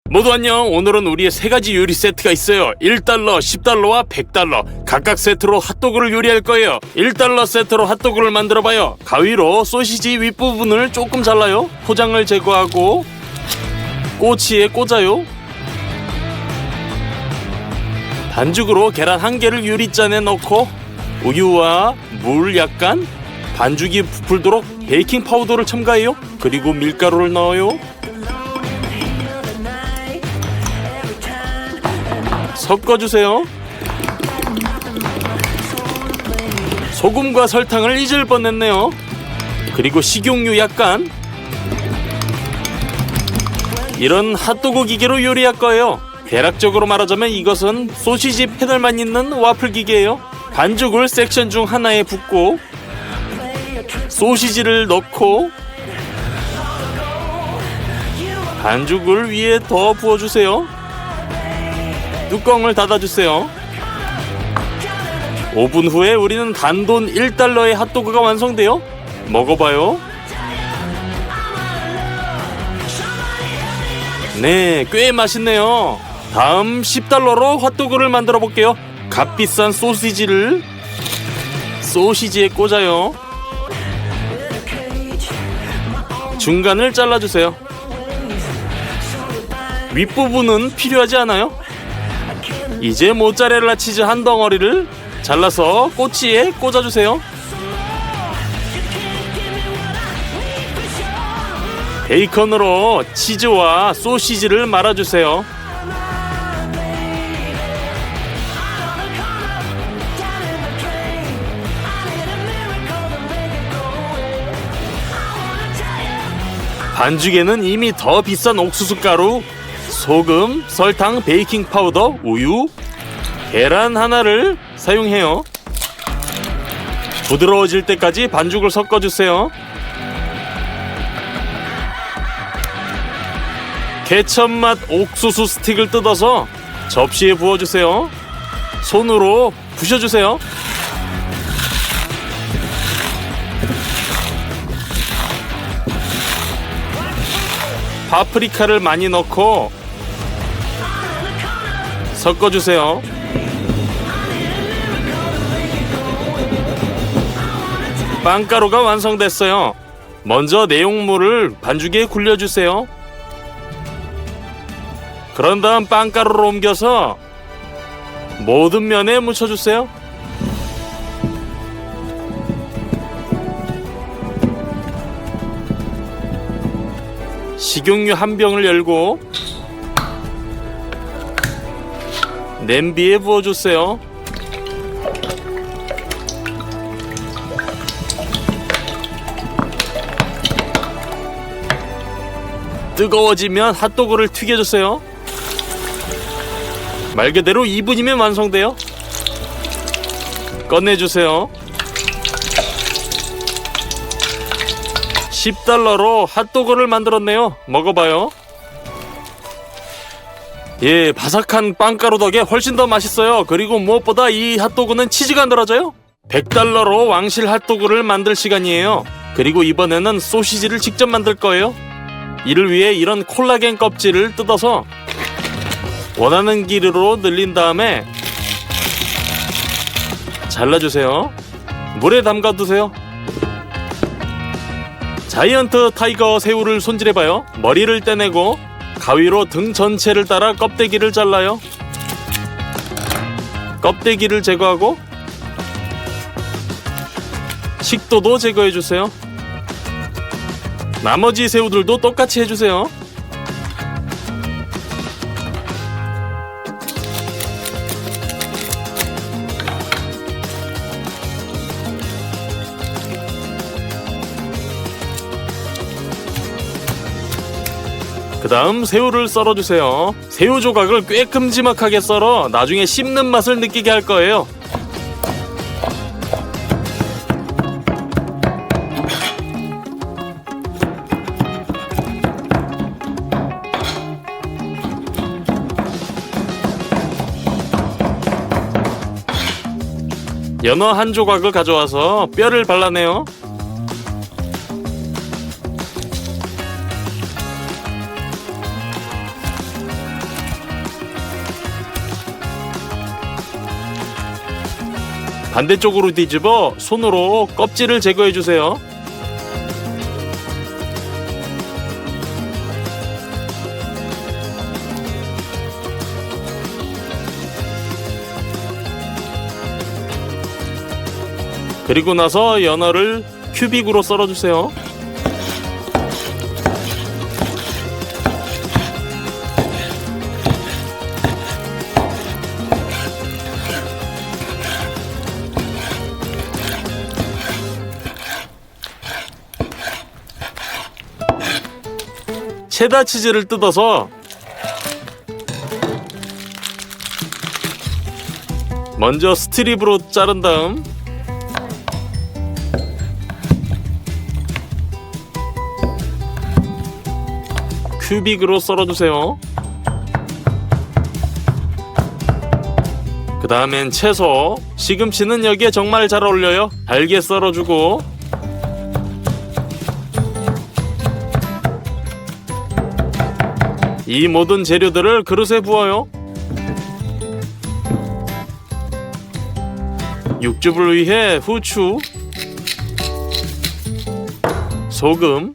모두 안녕. 오늘은 우리의 세 가지 요리 세트가 있어요. 1달러, 10달러와 100달러 각각 세트로 핫도그를 요리할 거예요. 1달러 세트로 핫도그를 만들어봐요. 가위로 소시지 윗부분을 조금 잘라요. 포장을 제거하고 꼬치에 꽂아요. 반죽으로 계란 1개를 유리잔에 넣고 우유와 물 약간, 반죽이 부풀도록 베이킹 파우더를 첨가해요. 그리고 밀가루를 넣어요. 섞어주세요. 소금과 설탕을 잊을 뻔했네요. 그리고 식용유 약간. 이런 핫도그 기계로 요리할 거예요. 대략적으로 말하자면 이것은 소시지 패널만 있는 와플 기계예요. 반죽을 섹션 중 하나에 붓고 소시지를 넣고 반죽을 위에 더 부어주세요. 뚜껑을 닫아주세요. 5분 후에 우리는 단돈 1달러의 핫도그가 완성돼요. 먹어봐요. 네, 꽤 맛있네요. 다음 10달러로 핫도그를 만들어 볼게요. 값비싼 소시지를 소시지에 꽂아요. 중간을 잘라주세요. 윗부분은 필요하지 않아요. 이제 모짜렐라 치즈 한 덩어리를 잘라서 꼬치에 꽂아주세요. 베이컨으로 치즈와 소시지를 말아주세요. 반죽에는 이미 더 비싼 옥수수 가루, 소금, 설탕, 베이킹 파우더, 우유, 계란 하나를 사용해요. 부드러워질 때까지 반죽을 섞어주세요. 케첩 맛 옥수수 스틱을 뜯어서 접시에 부어주세요. 손으로 부셔주세요. 파프리카를 많이 넣고 섞어주세요. 빵가루가 완성됐어요. 먼저 내용물을 반죽에 굴려주세요. 그런 다음 빵가루를 옮겨서 모든 면에 묻혀주세요. 식용유 한 병을 열고 냄비에 부어주세요. 뜨거워지면 핫도그를 튀겨주세요. 말 그대로 2분이면 완성돼요. 꺼내주세요. 10달러로 핫도그를 만들었네요. 먹어봐요. 예, 바삭한 빵가루 덕에 훨씬 더 맛있어요. 그리고 무엇보다 이 핫도그는 치즈가 늘어져요. 100달러로 왕실 핫도그를 만들 시간이에요. 그리고 이번에는 소시지를 직접 만들 거예요. 이를 위해 이런 콜라겐 껍질을 뜯어서 원하는 길이로 늘린 다음에 잘라주세요. 물에 담가두세요. 자이언트 타이거 새우를 손질해봐요. 머리를 떼내고 가위로 등 전체를 따라 껍데기를 잘라요. 껍데기를 제거하고 식도도 제거해주세요. 나머지 새우들도 똑같이 해주세요. 그 다음 새우를 썰어주세요. 새우 조각을 꽤 큼지막하게 썰어 나중에 씹는 맛을 느끼게 할 거예요. 연어 한 조각을 가져와서 뼈를 발라내요. 반대쪽으로 뒤집어 손으로 껍질을 제거해주세요. 그리고 나서 연어를 큐빅으로 썰어주세요. 체다 치즈를 뜯어서 먼저 스트립으로 자른 다음 큐빅으로 썰어주세요. 그 다음엔 채소, 시금치는 여기에 정말 잘 어울려요. 잘게 썰어주고 이 모든 재료들을 그릇에 부어요. 육즙을 위해 후추, 소금,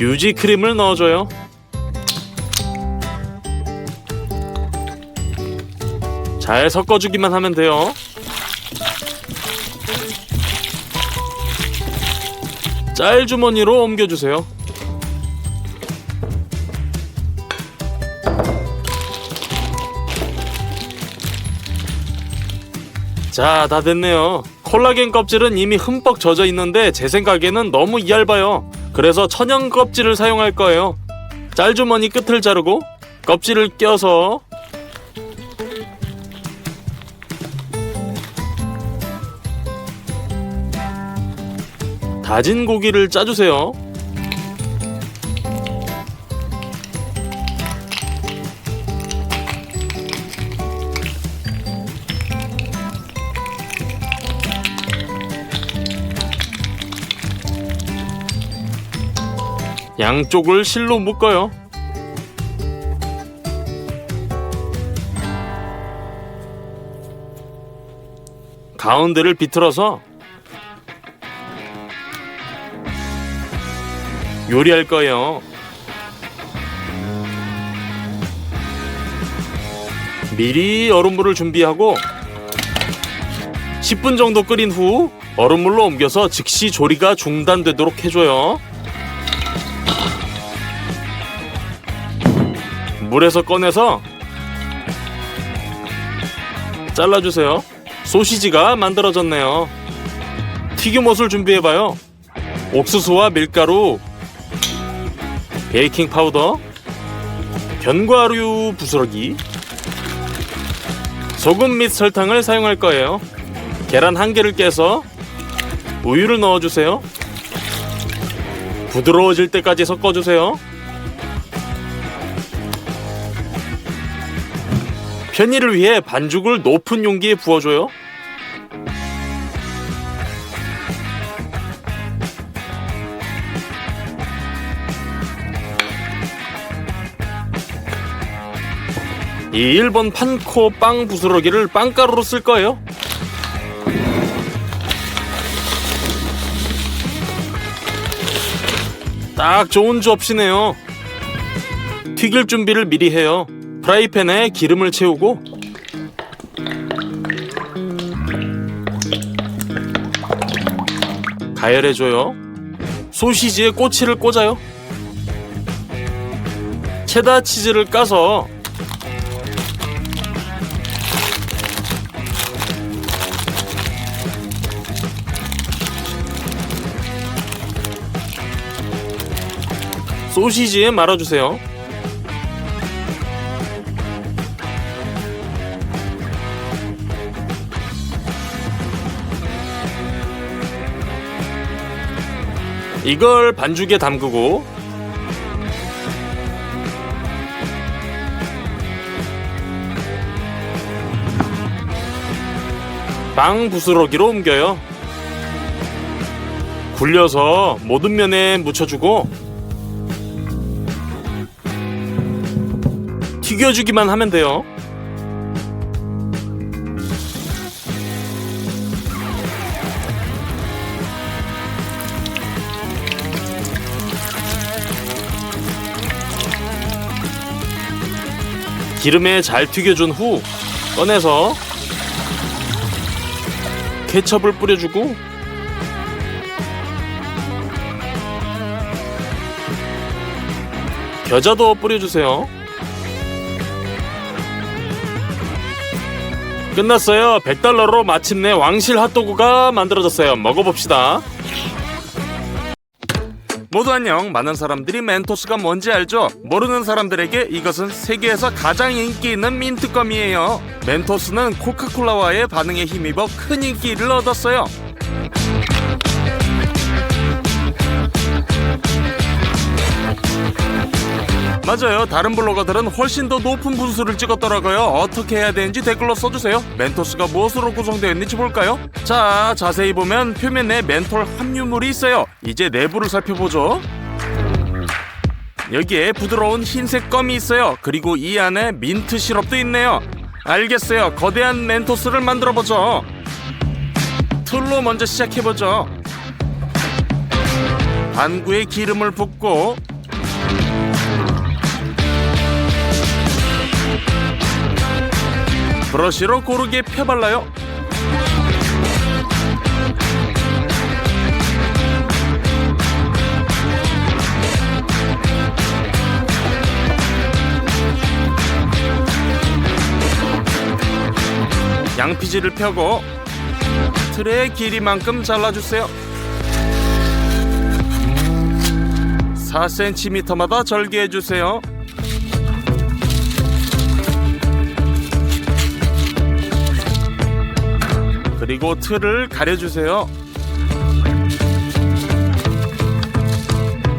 유지 크림을 넣어줘요. 잘 섞어주기만 하면 돼요. 짤 주머니로 옮겨주세요. 자, 다 됐네요. 콜라겐 껍질은 이미 흠뻑 젖어 있는데 제 생각에는 너무 얇아요. 그래서 천연 껍질을 사용할 거예요. 짤주머니 끝을 자르고 껍질을 껴서 다진 고기를 짜주세요. 양쪽을 실로 묶어요. 가운데를 비틀어서 요리할 거예요. 미리 얼음물을 준비하고 10분 정도 끓인 후 얼음물로 옮겨서 즉시 조리가 중단되도록 해줘요. 물에서 꺼내서 잘라주세요. 소시지가 만들어졌네요. 튀김옷을 준비해봐요. 옥수수와 밀가루, 베이킹 파우더, 견과류 부스러기, 소금 및 설탕을 사용할 거예요. 계란 1개를 깨서 우유를 넣어주세요. 부드러워질 때까지 섞어주세요. 편의를 위해 반죽을 높은 용기에 부어줘요. 이 일본 판코 빵 부스러기를 빵가루로 쓸 거예요. 딱 좋은 접시네요. 튀길 준비를 미리 해요. 프라이팬에 기름을 채우고 가열해줘요. 소시지에 꼬치를 꽂아요. 체다 치즈를 까서 소시지에 말아주세요. 이걸 반죽에 담그고 빵 부스러기로 옮겨요. 굴려서 모든 면에 묻혀주고 튀겨주기만 하면 돼요. 기름에 잘 튀겨준 후 꺼내서 케첩을 뿌려주고 겨자도 뿌려주세요. 끝났어요. $100로 마침내 왕실 핫도그가 만들어졌어요. 먹어봅시다. 모두 안녕. 많은 사람들이 멘토스가 뭔지 알죠? 모르는 사람들에게 이것은 세계에서 가장 인기 있는 민트껌이에요. 멘토스는 코카콜라와의 반응에 힘입어 큰 인기를 얻었어요. 맞아요. 다른 블로거들은 훨씬 더 높은 분수를 찍었더라고요. 어떻게 해야 되는지 댓글로 써주세요. 멘토스가 무엇으로 구성되어 있는지 볼까요? 자, 자세히 보면 표면에 멘톨 함유물이 있어요. 이제 내부를 살펴보죠. 여기에 부드러운 흰색 껌이 있어요. 그리고 이 안에 민트 시럽도 있네요. 알겠어요. 거대한 멘토스를 만들어보죠. 툴로 먼저 시작해보죠. 반구에 기름을 붓고 브러쉬로 고르게 펴발라요. 양피지를 펴고 트레의 길이만큼 잘라주세요. 4cm마다 절개해주세요. 그리고 틀을 가려주세요.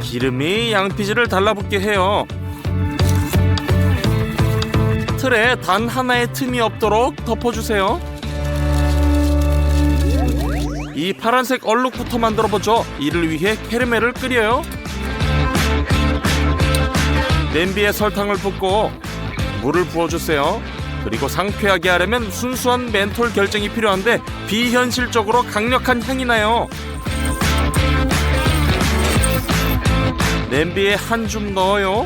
기름이 양피지를 달라붙게 해요. 틀에 단 하나의 틈이 없도록 덮어주세요. 이 파란색 얼룩부터 만들어보죠. 이를 위해 캐러멜을 끓여요. 냄비에 설탕을 붓고 물을 부어주세요. 그리고 상쾌하게 하려면 순수한 멘톨 결정이 필요한데 비현실적으로 강력한 향이 나요. 냄비에 한 줌 넣어요.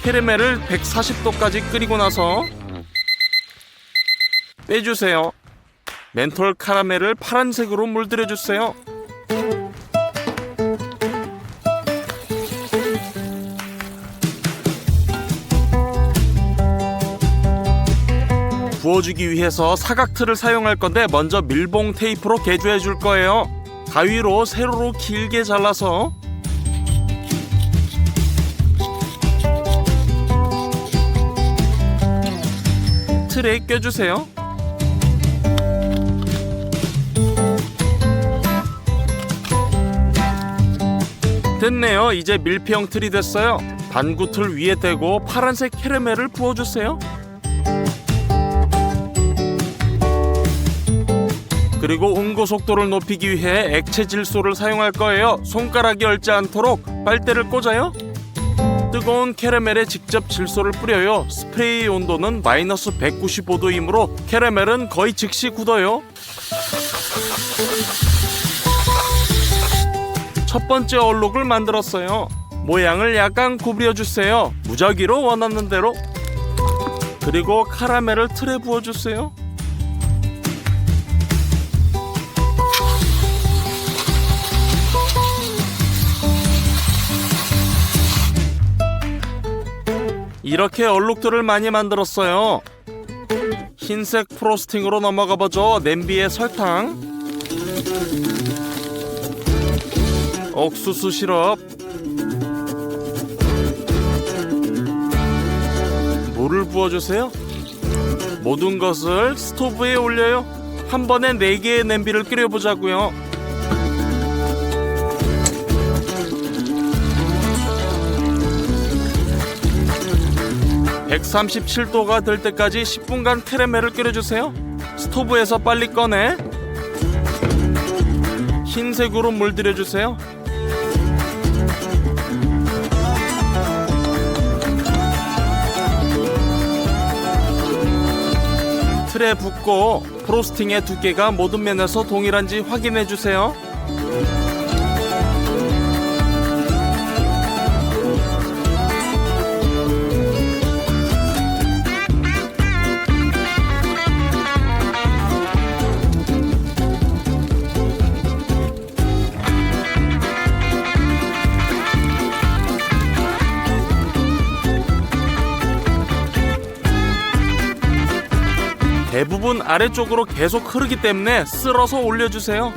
캐러멜을 140도까지 끓이고 나서 빼주세요. 멘톨 카라멜을 파란색으로 물들여주세요. 부어주기 위해서 사각틀을 사용할 건데 먼저 밀봉 테이프로 개조해 줄 거예요. 가위로 세로로 길게 잘라서 틀에 껴주세요. 됐네요. 이제 밀폐형 틀이 됐어요. 반구 틀 위에 대고 파란색 캐러멜을 부어주세요. 그리고 응고 속도를 높이기 위해 액체 질소를 사용할 거예요. 손가락이 얽지 않도록 빨대를 꽂아요. 뜨거운 캐러멜에 직접 질소를 뿌려요. 스프레이 온도는 마이너스 195도이므로 캐러멜은 거의 즉시 굳어요. 첫 번째 얼룩을 만들었어요. 모양을 약간 구부려주세요. 무작위로 원하는 대로. 그리고 카라멜을 틀에 부어주세요. 이렇게 얼룩들을 많이 만들었어요. 흰색 프로스팅으로 넘어가보죠. 냄비에 설탕, 옥수수 시럽, 물을 부어주세요. 모든 것을 스토브에 올려요. 한 번에 4개의 냄비를 끓여보자고요. 137도가 될 때까지 10분간 캐러멜을 끓여주세요. 스토브에서 빨리 꺼내 흰색으로 물들여주세요. 틀에 붓고 프로스팅의 두께가 모든 면에서 동일한지 확인해주세요. 대부분 아래쪽으로 계속 흐르기 때문에 쓸어서 올려주세요.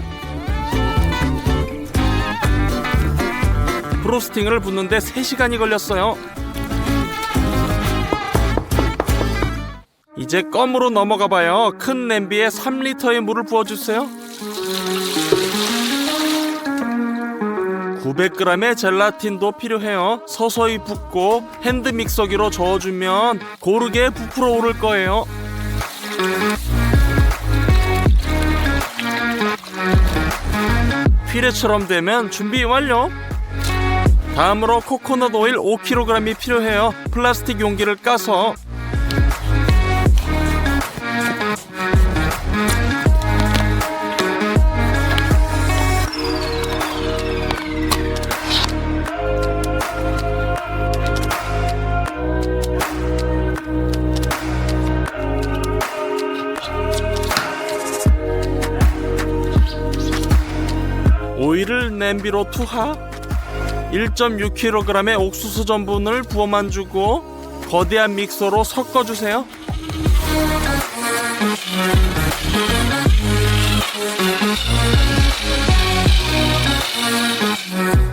프로스팅을 붓는데 3시간이 걸렸어요. 이제 껌으로 넘어가봐요. 큰 냄비에 3리터의 물을 부어주세요. 900g의 젤라틴도 필요해요. 서서히 붓고 핸드 믹서기로 저어주면 고르게 부풀어 오를 거예요. 피레처럼 되면 준비 완료. 다음으로 코코넛 오일 5kg이 필요해요. 플라스틱 용기를 까서 오일을 냄비로 투하. 1.6kg의 옥수수 전분을 부어만 주고 거대한 믹서로 섞어주세요.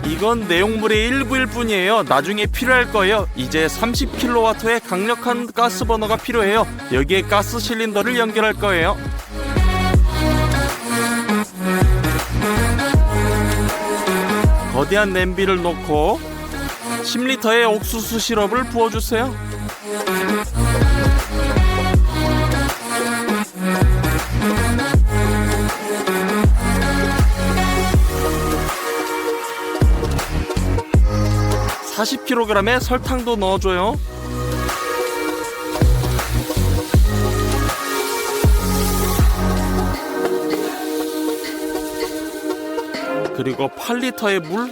이건 내용물의 일부일 뿐이에요. 나중에 필요할 거예요. 이제 30kW의 강력한 가스 버너가 필요해요. 여기에 가스 실린더를 연결할 거예요. 거대한 냄비를 놓고 10리터의 옥수수 시럽을 부어주세요. (40kg의) 설탕도 넣어줘요. 그리고 8리터의 물,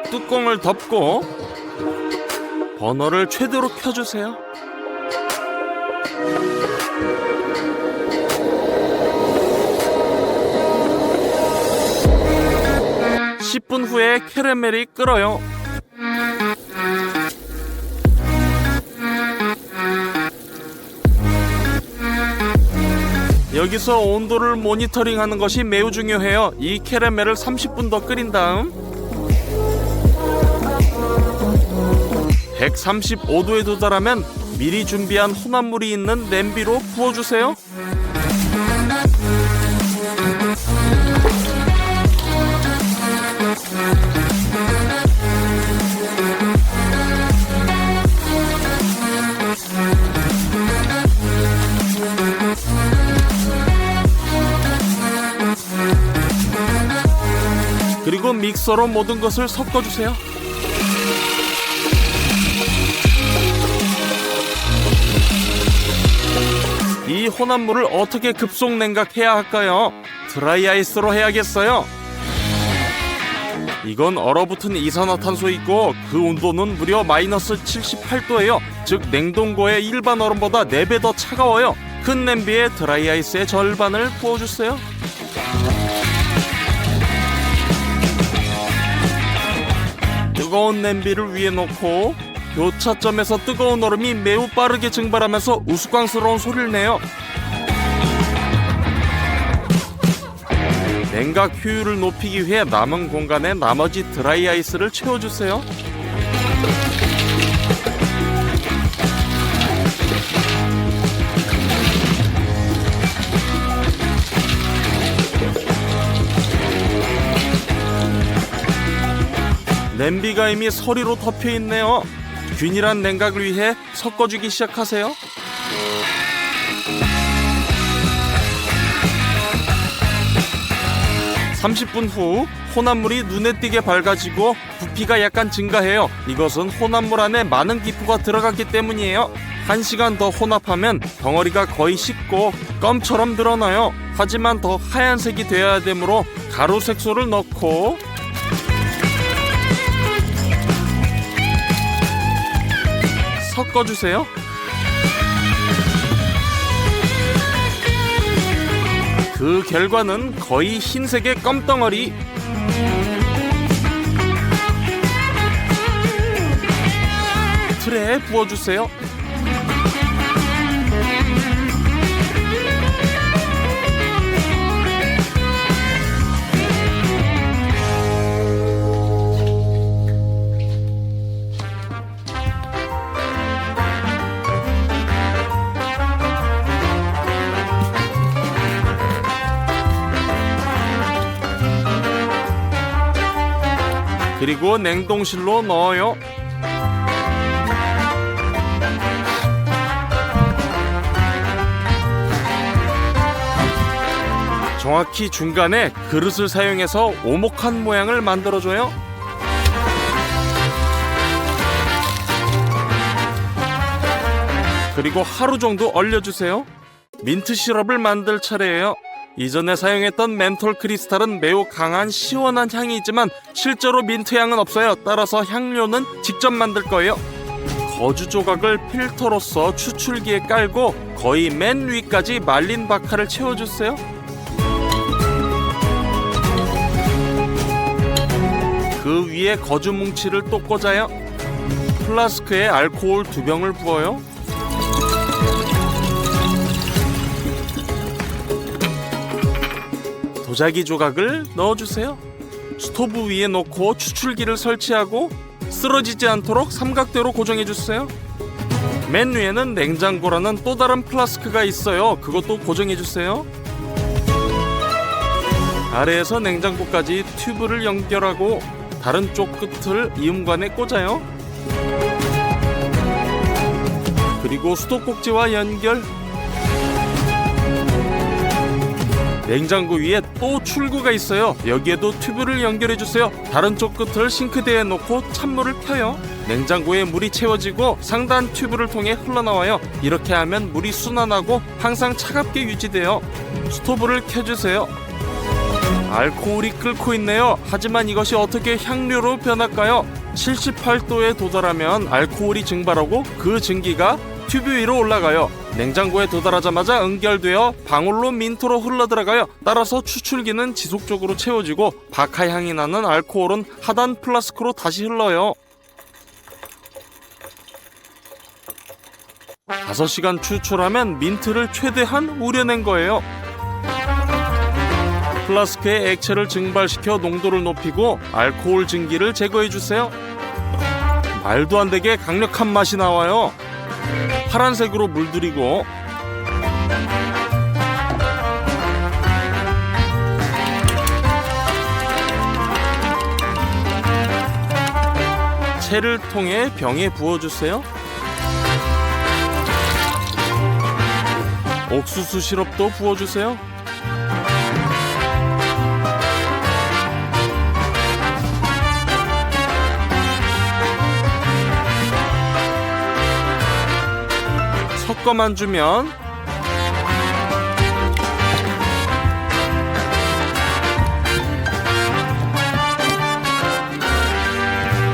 뚜껑을 덮고 버너를 최대로 켜주세요. (10분) 후에 캐러멜이 끓어요. 여기서 온도를 모니터링하는 것이 매우 중요해요. 이 캐러멜을 30분 더 끓인 다음 135도에 도달하면 미리 준비한 혼합물이 있는 냄비로 부어주세요. 그리고 믹서로 모든 것을 섞어주세요. 이 혼합물을 어떻게 급속 냉각해야 할까요? 드라이아이스로 해야겠어요. 이건 얼어붙은 이산화탄소 있고 그 온도는 무려 마이너스 78도예요. 즉 냉동고의 일반 얼음보다 4배 더 차가워요. 큰 냄비에 드라이아이스의 절반을 부어주세요. 뜨거운 냄비를 위에 놓고 교차점에서 뜨거운 얼음이 매우 빠르게 증발하면서 우스꽝스러운 소리를 내요. 냉각 효율을 높이기 위해 남은 공간에 나머지 드라이아이스를 채워주세요. 냄비가 이미 서리로 덮여있네요. 균일한 냉각을 위해 섞어주기 시작하세요. (30분) 후 혼합물이 눈에 띄게 밝아지고 부피가 약간 증가해요. 이것은 혼합물 안에 많은 기포가 들어갔기 때문이에요. 1시간 더 혼합하면 덩어리가 거의 식고 껌처럼 늘어나요. 하지만 더 하얀색이 되어야 되므로 가루 색소를 넣고 섞어주세요. 그 결과는 거의 흰색의 껌덩어리. 틀에 부어주세요. 그리고 냉동실로 넣어요. 정확히 중간에 그릇을 사용해서 오목한 모양을 만들어줘요. 그리고 하루 정도 얼려주세요. 민트 시럽을 만들 차례예요. 이전에 사용했던 멘톨 크리스탈은 매우 강한 시원한 향이 있지만 실제로 민트 향은 없어요. 따라서 향료는 직접 만들 거예요. 거주 조각을 필터로서 추출기에 깔고 거의 맨 위까지 말린 바카를 채워주세요. 그 위에 거주 뭉치를 또 꽂아요. 플라스크에 알코올 2병을 부어요. 도자기 조각을 넣어주세요. 스토브 위에 놓고 추출기를 설치하고 쓰러지지 않도록 삼각대로 고정해주세요. 맨 위에는 냉장고라는 또 다른 플라스크가 있어요. 그것도 고정해주세요. 아래에서 냉장고까지 튜브를 연결하고 다른 쪽 끝을 이음관에 꽂아요. 그리고 수도꼭지와 연결. 냉장고 위에 또 출구가 있어요. 여기에도 튜브를 연결해주세요. 다른 쪽 끝을 싱크대에 놓고 찬물을 펴요. 냉장고에 물이 채워지고 상단 튜브를 통해 흘러나와요. 이렇게 하면 물이 순환하고 항상 차갑게 유지돼요. 스토브를 켜주세요. 알코올이 끓고 있네요. 하지만 이것이 어떻게 향료로 변할까요? 78도에 도달하면 알코올이 증발하고 그 증기가 튜브 위로 올라가요. 냉장고에 도달하자마자 응결되어 방울로 민트로 흘러들어가요. 따라서 추출기는 지속적으로 채워지고 바카 향이 나는 알코올은 하단 플라스크로 다시 흘러요. 5시간 추출하면 민트를 최대한 우려낸 거예요. 플라스크에 액체를 증발시켜 농도를 높이고 알코올 증기를 제거해주세요. 말도 안 되게 강력한 맛이 나와요. 파란색으로 물들이고 채를 통해 병에 부어주세요. 옥수수 시럽도 부어주세요. 섞어만 주면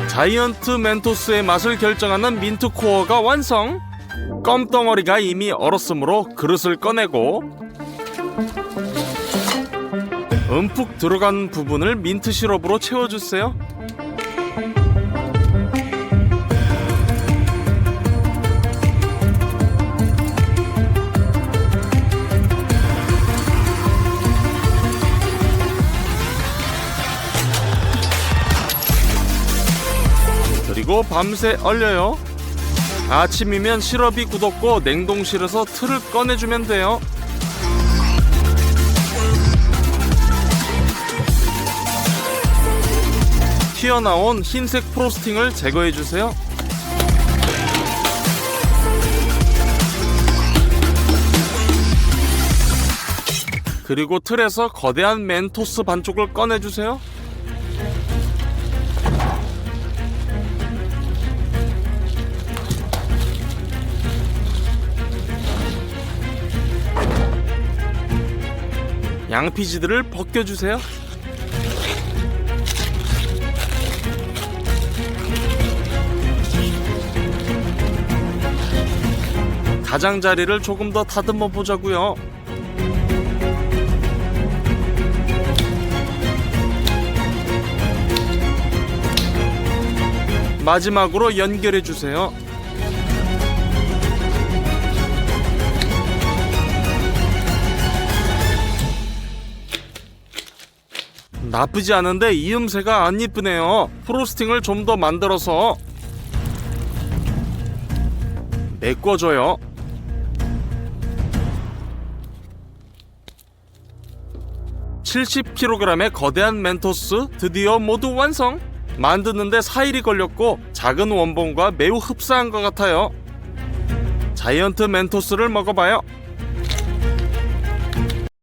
자이언트 멘토스의 맛을 결정하는 민트 코어가 완성! 껌덩어리가 이미 얼었으므로 그릇을 꺼내고 움푹 들어간 부분을 민트 시럽으로 채워주세요. 그리고 밤새 얼려요. 아침이면 시럽이 굳었고 냉동실에서 틀을 꺼내주면 돼요. 튀어나온 흰색 프로스팅을 제거해주세요. 그리고 틀에서 거대한 멘토스 반쪽을 꺼내주세요. 양피지들을 벗겨주세요. 가장자리를 조금 더 다듬어 보자고요. 마지막으로 연결해 주세요. 나쁘지 않은데 이음새가 안 이쁘네요. 프로스팅을 좀 더 만들어서 메꿔줘요. (70kg의) 거대한 멘토스 드디어 모두 완성! 만드는데 4일이 걸렸고 작은 원본과 매우 흡사한 것 같아요. 자이언트 멘토스를 먹어봐요.